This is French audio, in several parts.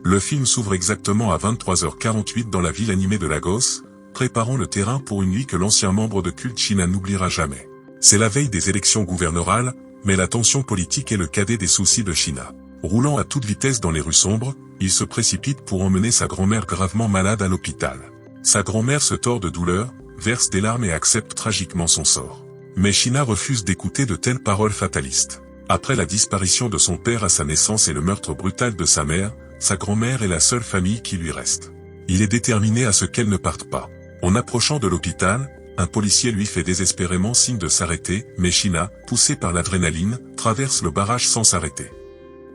Le film s'ouvre exactement à 23h48 dans la ville animée de Lagos, préparant le terrain pour une nuit que l'ancien membre de culte Shina n'oubliera jamais. C'est la veille des élections gouverneurales, mais la tension politique est le cadet des soucis de Shina. Roulant à toute vitesse dans les rues sombres, il se précipite pour emmener sa grand-mère gravement malade à l'hôpital. Sa grand-mère se tord de douleur, verse des larmes et accepte tragiquement son sort. Mais Shina refuse d'écouter de telles paroles fatalistes. Après la disparition de son père à sa naissance et le meurtre brutal de sa mère, sa grand-mère est la seule famille qui lui reste. Il est déterminé à ce qu'elle ne parte pas. En approchant de l'hôpital, un policier lui fait désespérément signe de s'arrêter, mais Shina, poussé par l'adrénaline, traverse le barrage sans s'arrêter.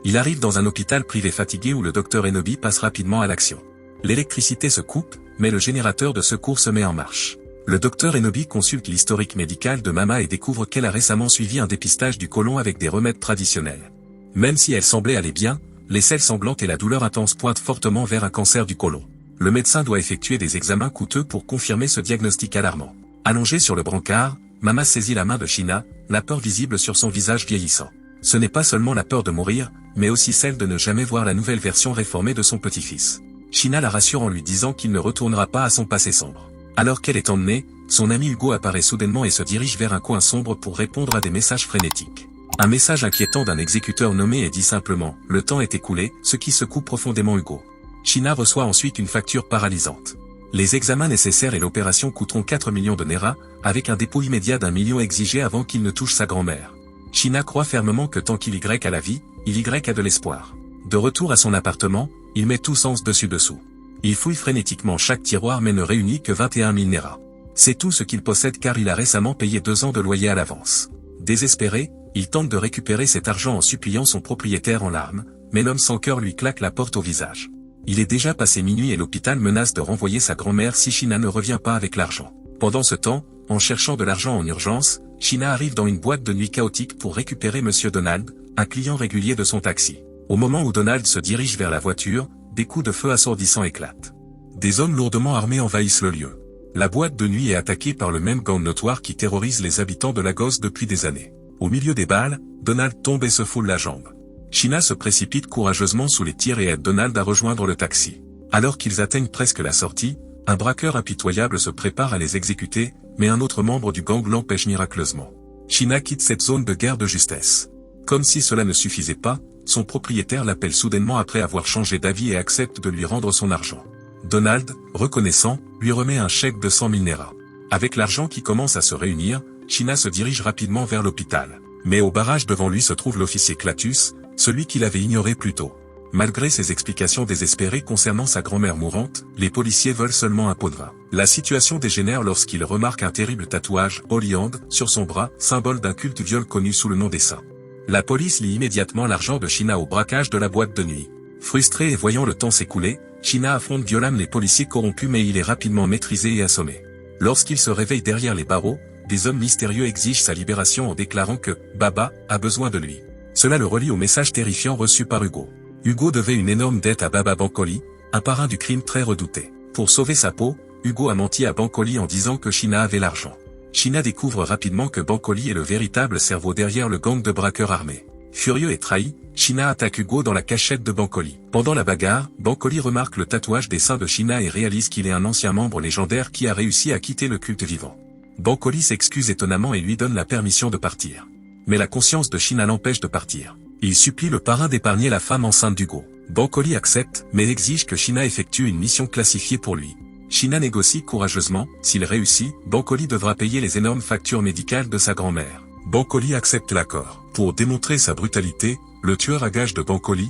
Il arrive dans un hôpital privé fatigué où le docteur Enobi passe rapidement à l'action. L'électricité se coupe, mais le générateur de secours se met en marche. Le docteur Enobi consulte l'historique médical de Mama et découvre qu'elle a récemment suivi un dépistage du côlon avec des remèdes traditionnels. Même si elle semblait aller bien, les selles sanglantes et la douleur intense pointent fortement vers un cancer du côlon. Le médecin doit effectuer des examens coûteux pour confirmer ce diagnostic alarmant. Allongée sur le brancard, Mama saisit la main de Shina, la peur visible sur son visage vieillissant. Ce n'est pas seulement la peur de mourir, mais aussi celle de ne jamais voir la nouvelle version réformée de son petit-fils. Shina la rassure en lui disant qu'il ne retournera pas à son passé sombre. Alors qu'elle est emmenée, son ami Hugo apparaît soudainement et se dirige vers un coin sombre pour répondre à des messages frénétiques. Un message inquiétant d'un exécuteur nommé et dit simplement « Le temps est écoulé », ce qui secoue profondément Hugo. Shina reçoit ensuite une facture paralysante. Les examens nécessaires et l'opération coûteront 4 millions de Naira, avec un dépôt immédiat d'1 million exigé avant qu'il ne touche sa grand-mère. Shina croit fermement que tant qu'il Y a la vie, il Y a de l'espoir. De retour à son appartement, il met tout sens dessus-dessous. Il fouille frénétiquement chaque tiroir mais ne réunit que 21 000 Naira. C'est tout ce qu'il possède car il a récemment payé 2 ans de loyer à l'avance. Désespéré, il tente de récupérer cet argent en suppliant son propriétaire en larmes, mais l'homme sans cœur lui claque la porte au visage. Il est déjà passé minuit et l'hôpital menace de renvoyer sa grand-mère si Shina ne revient pas avec l'argent. Pendant ce temps, en cherchant de l'argent en urgence, Shina arrive dans une boîte de nuit chaotique pour récupérer Monsieur Donald, un client régulier de son taxi. Au moment où Donald se dirige vers la voiture, des coups de feu assourdissants éclatent. Des hommes lourdement armés envahissent le lieu. La boîte de nuit est attaquée par le même gang notoire qui terrorise les habitants de Lagos depuis des années. Au milieu des balles, Donald tombe et se foule la jambe. Shina se précipite courageusement sous les tirs et aide Donald à rejoindre le taxi. Alors qu'ils atteignent presque la sortie, un braqueur impitoyable se prépare à les exécuter, mais un autre membre du gang l'empêche miraculeusement. Shina quitte cette zone de guerre de justesse. Comme si cela ne suffisait pas, son propriétaire l'appelle soudainement après avoir changé d'avis et accepte de lui rendre son argent. Donald, reconnaissant, lui remet un chèque de 100 000 Naira. Avec l'argent qui commence à se réunir, Shina se dirige rapidement vers l'hôpital. Mais au barrage devant lui se trouve l'officier Clatus, celui qu'il avait ignoré plus tôt. Malgré ses explications désespérées concernant sa grand-mère mourante, les policiers veulent seulement un pot de vin. La situation dégénère lorsqu'il remarque un terrible tatouage, Holy Hand, sur son bras, symbole d'un culte viol connu sous le nom des saints. La police lie immédiatement l'argent de Shina au braquage de la boîte de nuit. Frustré et voyant le temps s'écouler, Shina affronte violemment les policiers corrompus mais il est rapidement maîtrisé et assommé. Lorsqu'il se réveille derrière les barreaux, des hommes mystérieux exigent sa libération en déclarant que Baba a besoin de lui. Cela le relie au message terrifiant reçu par Hugo. Hugo devait une énorme dette à Baba Bankole, un parrain du crime très redouté. Pour sauver sa peau, Hugo a menti à Bankole en disant que Shina avait l'argent. Shina découvre rapidement que Bankole est le véritable cerveau derrière le gang de braqueurs armés. Furieux et trahi, Shina attaque Hugo dans la cachette de Bankole. Pendant la bagarre, Bankole remarque le tatouage des seins de Shina et réalise qu'il est un ancien membre légendaire qui a réussi à quitter le culte vivant. Bankole s'excuse étonnamment et lui donne la permission de partir. Mais la conscience de Shina l'empêche de partir. Il supplie le parrain d'épargner la femme enceinte d'Hugo. Bankole accepte, mais exige que Shina effectue une mission classifiée pour lui. Shina négocie courageusement, s'il réussit, Bankole devra payer les énormes factures médicales de sa grand-mère. Bankole accepte l'accord. Pour démontrer sa brutalité, le tueur à gages de Bankole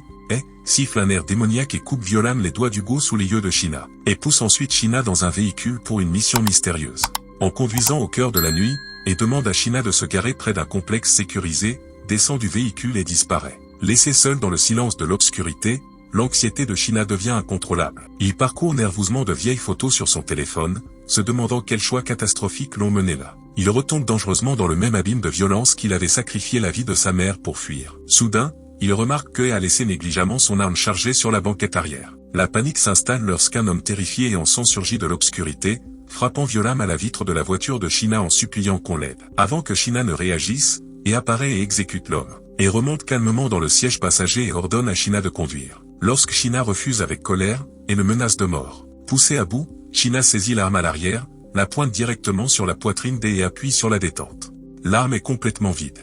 siffle un air démoniaque et coupe violemment les doigts d'Hugo sous les yeux de Shina, et pousse ensuite Shina dans un véhicule pour une mission mystérieuse. En conduisant au cœur de la nuit, et demande à Shina de se garer près d'un complexe sécurisé, descend du véhicule et disparaît. Laissé seul dans le silence de l'obscurité, l'anxiété de Shina devient incontrôlable. Il parcourt nerveusement de vieilles photos sur son téléphone, se demandant quel choix catastrophique l'ont mené là. Il retombe dangereusement dans le même abîme de violence qu'il avait sacrifié la vie de sa mère pour fuir. Soudain, il remarque que a laissé négligemment son arme chargée sur la banquette arrière. La panique s'installe lorsqu'un homme terrifié et en sang surgit de l'obscurité, frappant violemment à la vitre de la voiture de Shina en suppliant qu'on l'aide. Avant que Shina ne réagisse, et apparaît et exécute l'homme, et remonte calmement dans le siège passager et ordonne à Shina de conduire. Lorsque Sheena refuse avec colère, et le menace de mort. Poussée à bout, Sheena saisit l'arme à l'arrière, la pointe directement sur la poitrine d'E et appuie sur la détente. L'arme est complètement vide.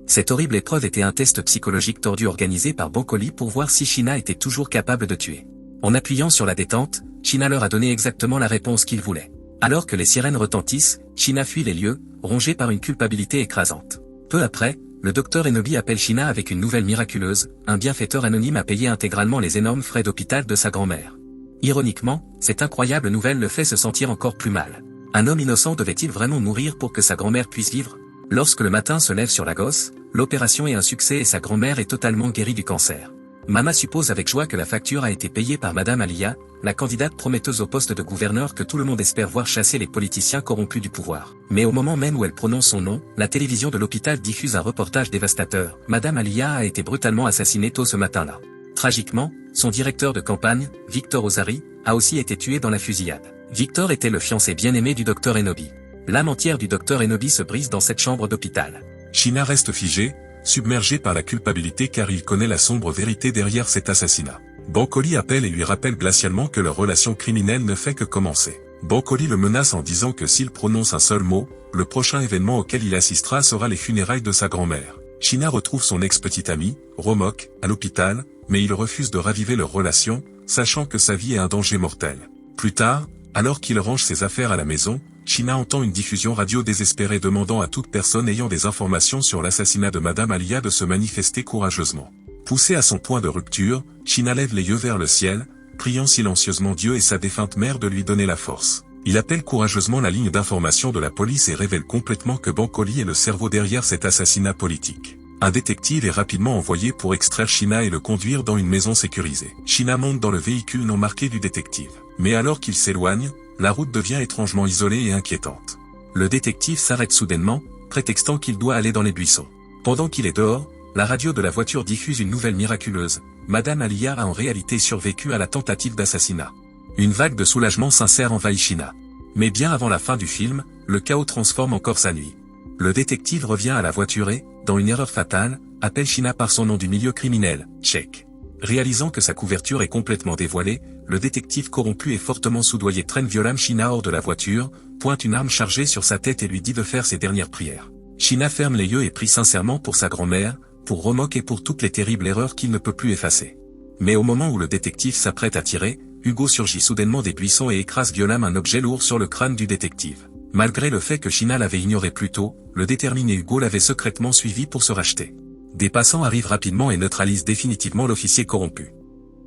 Cette horrible épreuve était un test psychologique tordu organisé par Bancoli pour voir si Sheena était toujours capable de tuer. En appuyant sur la détente, Sheena leur a donné exactement la réponse qu'ils voulaient. Alors que les sirènes retentissent, Sheena fuit les lieux, rongée par une culpabilité écrasante. Peu après, le docteur Enobi appelle Sheena avec une nouvelle miraculeuse, un bienfaiteur anonyme a payé intégralement les énormes frais d'hôpital de sa grand-mère. Ironiquement, cette incroyable nouvelle le fait se sentir encore plus mal. Un homme innocent devait-il vraiment mourir pour que sa grand-mère puisse vivre? Lorsque le matin se lève sur Lagos, l'opération est un succès et sa grand-mère est totalement guérie du cancer. Mama suppose avec joie que la facture a été payée par Madame Alia, la candidate prometteuse au poste de gouverneur que tout le monde espère voir chasser les politiciens corrompus du pouvoir. Mais au moment même où elle prononce son nom, la télévision de l'hôpital diffuse un reportage dévastateur. Madame Alia a été brutalement assassinée tôt ce matin-là. Tragiquement, son directeur de campagne, Victor Ozari, a aussi été tué dans la fusillade. Victor était le fiancé bien-aimé du docteur Enobi. L'âme entière du docteur Enobi se brise dans cette chambre d'hôpital. Sheena reste figée, submergée par la culpabilité car il connaît la sombre vérité derrière cet assassinat. Bancoli appelle et lui rappelle glacialement que leur relation criminelle ne fait que commencer. Bancoli le menace en disant que s'il prononce un seul mot, le prochain événement auquel il assistera sera les funérailles de sa grand-mère. Sheena retrouve son ex-petite amie, Romok, à l'hôpital, mais il refuse de raviver leur relation, sachant que sa vie est un danger mortel. Plus tard, alors qu'il range ses affaires à la maison, Sheena entend une diffusion radio désespérée demandant à toute personne ayant des informations sur l'assassinat de Madame Alia de se manifester courageusement. Poussée à son point de rupture, Sheena lève les yeux vers le ciel, priant silencieusement Dieu et sa défunte mère de lui donner la force. Il appelle courageusement la ligne d'information de la police et révèle complètement que Bancoli est le cerveau derrière cet assassinat politique. Un détective est rapidement envoyé pour extraire Sheena et le conduire dans une maison sécurisée. Sheena monte dans le véhicule non marqué du détective. Mais alors qu'il s'éloigne, la route devient étrangement isolée et inquiétante. Le détective s'arrête soudainement, prétextant qu'il doit aller dans les buissons. Pendant qu'il est dehors, la radio de la voiture diffuse une nouvelle miraculeuse. Madame Alia a en réalité survécu à la tentative d'assassinat. Une vague de soulagement sincère envahit Sheena. Mais bien avant la fin du film, le chaos transforme encore sa nuit. Le détective revient à la voiture et, dans une erreur fatale, appelle Sheena par son nom du milieu criminel, Check. Réalisant que sa couverture est complètement dévoilée, le détective corrompu et fortement soudoyé traîne violemment Sheena hors de la voiture, pointe une arme chargée sur sa tête et lui dit de faire ses dernières prières. Sheena ferme les yeux et prie sincèrement pour sa grand-mère, pour Romok et pour toutes les terribles erreurs qu'il ne peut plus effacer. Mais au moment où le détective s'apprête à tirer, Hugo surgit soudainement des buissons et écrase violemment un objet lourd sur le crâne du détective. Malgré le fait que Sheena l'avait ignoré plus tôt, le déterminé Hugo l'avait secrètement suivi pour se racheter. Des passants arrivent rapidement et neutralisent définitivement l'officier corrompu.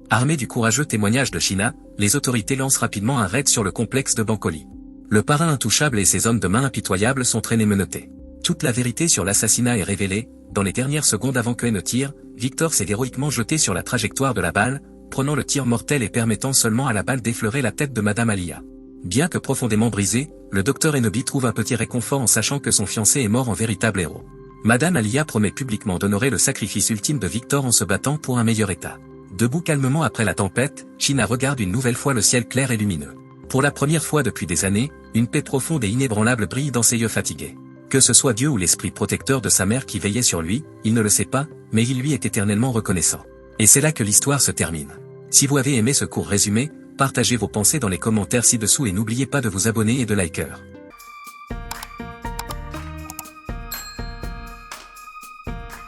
Armés du courageux témoignage de Sheena, les autorités lancent rapidement un raid sur le complexe de Bancoli. Le parrain intouchable et ses hommes de main impitoyables sont traînés menottés. Toute la vérité sur l'assassinat est révélée. Dans les dernières secondes avant que ne tire, Victor s'est héroïquement jeté sur la trajectoire de la balle, prenant le tir mortel et permettant seulement à la balle d'effleurer la tête de Madame Alia. Bien que profondément brisé, le docteur Enobi trouve un petit réconfort en sachant que son fiancé est mort en véritable héros. Madame Alia promet publiquement d'honorer le sacrifice ultime de Victor en se battant pour un meilleur état. Debout calmement après la tempête, Sheena regarde une nouvelle fois le ciel clair et lumineux. Pour la première fois depuis des années, une paix profonde et inébranlable brille dans ses yeux fatigués. Que ce soit Dieu ou l'esprit protecteur de sa mère qui veillait sur lui, il ne le sait pas, mais il lui est éternellement reconnaissant. Et c'est là que l'histoire se termine. Si vous avez aimé ce court résumé, partagez vos pensées dans les commentaires ci-dessous et n'oubliez pas de vous abonner et de liker.